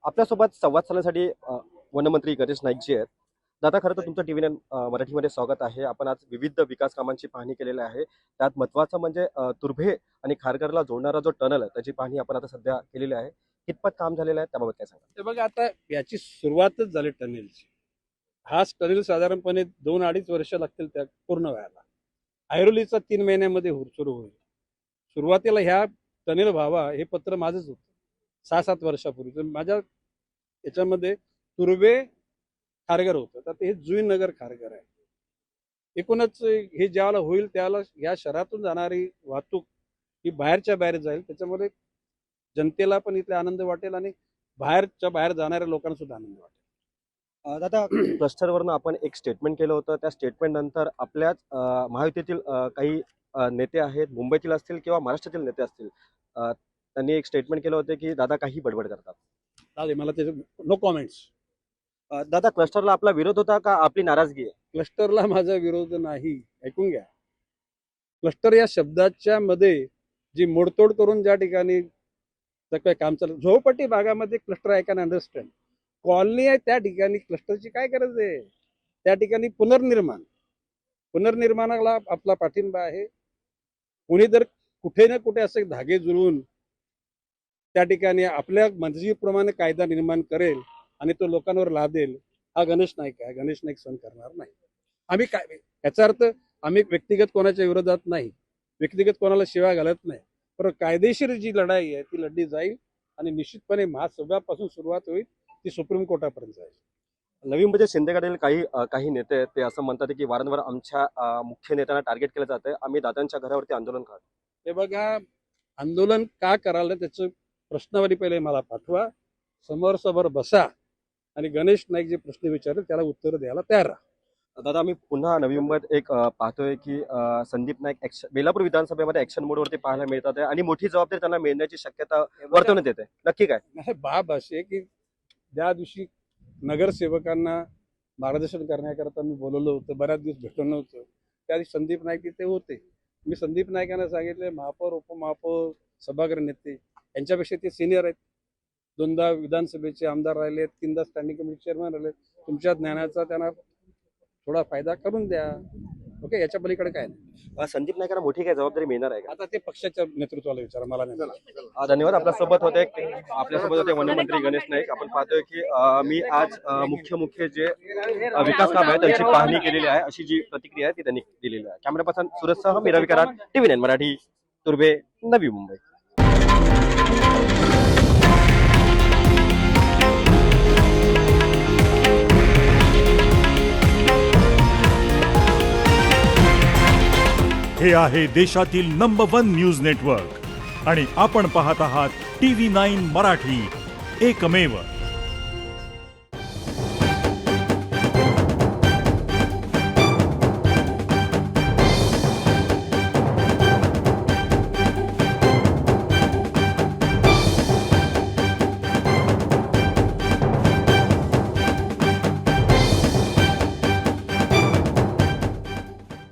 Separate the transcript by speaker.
Speaker 1: आपल्यासोबत संवाद साधण्यासाठी वनमंत्री गणेश नाईक जी आहेत. दादा, खरं तर तुमचं TV9 मराठीमध्ये स्वागत आहे. आपण आज विविध विकास कामांची पाहणी केलेली आहे. त्यात महत्त्वाचं म्हणजे तुर्भे आणि खारघरला जोडणारा जो टनल आहे त्याची पाहणी आपण आता सध्या केलेली आहे. कितपत काम झालेलं आहे त्याबाबत काय सांगा?
Speaker 2: हे बघा, आता याची सुरुवातच झाली टनेलची. हाच टनेल साधारणपणे 2-2.5 वर्ष लागतील त्या पूर्ण व्हायला. ऐरोलीचा 3 महिन्यामध्ये सुरू होईल. सुरुवातीला ह्या टनेल व्हावा हे पत्र माझंच होतं 6-7 वर्षापूर्वी. तर माझ्या याच्यामध्ये तुर्भे खारघर होतं, तर हे जुईनगर खारघर आहे. एकूणच हे ज्यावेळेला होईल त्यावेळेला या शहरातून जाणारी वाहतूक ही बाहेरच्या बाहेर जाईल. त्याच्यामध्ये जनतेला पण इथले आनंद वाटेल आणि बाहेरच्या बाहेर जाणाऱ्या लोकांना सुद्धा आनंद वाटेल.
Speaker 1: दादा, क्लस्टरवरनं आपण एक स्टेटमेंट केलं होतं. त्या स्टेटमेंट नंतर आपल्याच महायुतीतील काही नेते आहेत, मुंबईतील असतील किंवा महाराष्ट्रातील नेते असतील, त्यांनी एक स्टेटमेंट केलं होतं की दादा काही बडबड करतात.
Speaker 2: चालेल, मला त्याचे नो कॉमेंट्स.
Speaker 1: दादा, क्लस्टरला आपला विरोध होता का आपली नाराजगी आहे?
Speaker 2: क्लस्टरला माझा विरोध नाही. ऐकून घ्या, क्लस्टर या शब्दाच्या मध्ये जी मोडतोड करून ज्या ठिकाणी काही काम चालू, झोपडपट्टी भागामध्ये cluster I can understand. Colony आहे त्या ठिकाणी क्लस्टरची काय गरज आहे? त्या ठिकाणी पुनर्निर्माणाला आपला पाठिंबा आहे. कोणी जर कुठे ना कुठे असे धागे जुळवून त्या ठिकाणी आपल्या मर्जीप्रमाणे कायदा निर्माण करेल आणि तो लोकांवर लादेल, हा गणेश नाईक आहे. गणेश नाईक सहन करणार नाही. आम्ही काय, याचा अर्थ आम्ही व्यक्तिगत कोणाच्या विरोधात नाही, व्यक्तिगत कोणाला शिव्या घालत नाही, पण कायदेशीर जी लढाई आहे ती लढली जाईल आणि निश्चितपणे महासभेपासून सुरुवात होईल, ती सुप्रीम कोर्टापर्यंत जाईल.
Speaker 1: नवी मुंबईचे शिंदेगडील काही नेते आहेत, ते असं म्हणतात की वारंवार आमच्या मुख्य नेत्यांना टार्गेट केलं जातंय, आम्ही दादांच्या घरावरती आंदोलन करतो.
Speaker 2: हे बघा, आंदोलन का करायला त्याचं प्रश्नावली पहिले मला पाठवा, समोर बसा आणि गणेश नाईक जे प्रश्न विचारले त्याला उत्तर द्यायला तयार राहा.
Speaker 1: दादा, आम्ही पुन्हा नवी मुंबईत एक पाहतोय की संदीप नाईक बेलापूर विधानसभेमध्ये ऍक्शन मोडवरती पाहायला मिळतात आहे आणि मोठी जबाबदारी त्यांना मिळण्याची शक्यता वर्तवण्यात येते. नक्की काय?
Speaker 2: नाही, बाब अशी आहे की त्या दिवशी नगरसेवकांना मार्गदर्शन करण्याकरता मी बोलवलं होतं, बऱ्याच दिवस भेटलं नव्हतं. त्या दिवशी संदीप नाईक तिथे होते. मी संदीप नाईकांना सांगितले, महापौर, उपमहापौर, सभागृह नेते यांच्यापेक्षा ते सिनियर आहेत. 2दा विधानसभेचे आमदार राहिले, 3दा स्टँडिंग कमिटी चेअरमन राहिले. तुमच्या ज्ञानाचा त्यांना थोडा फायदा करून द्या. ओके, याच्या पलीकडे काय नाही.
Speaker 1: संदीप नाईकांना मोठी काय जबाबदारी मिळणार आहे का?
Speaker 2: आता ते पक्षाच्या नेतृत्वाला विचारा, मला नाही.
Speaker 1: धन्यवाद. आपल्यासोबत होते वनमंत्री गणेश नाईक. आपण पाहतोय की मी आज मुख्य जे विकास काम आहे त्यांची पाहणी केलेली आहे, अशी जी प्रतिक्रिया आहे ती त्यांनी दिलेली आहे. कॅमेरा पर्सन सुरजसह मी रवी कराड, TV9 मराठी, तुर्भे, नवी मुंबई.
Speaker 3: हे आहे देशातील नंबर 1 न्यूज नेटवर्क आणि आपण पाहत आहात TV9 मराठी, एकमेव.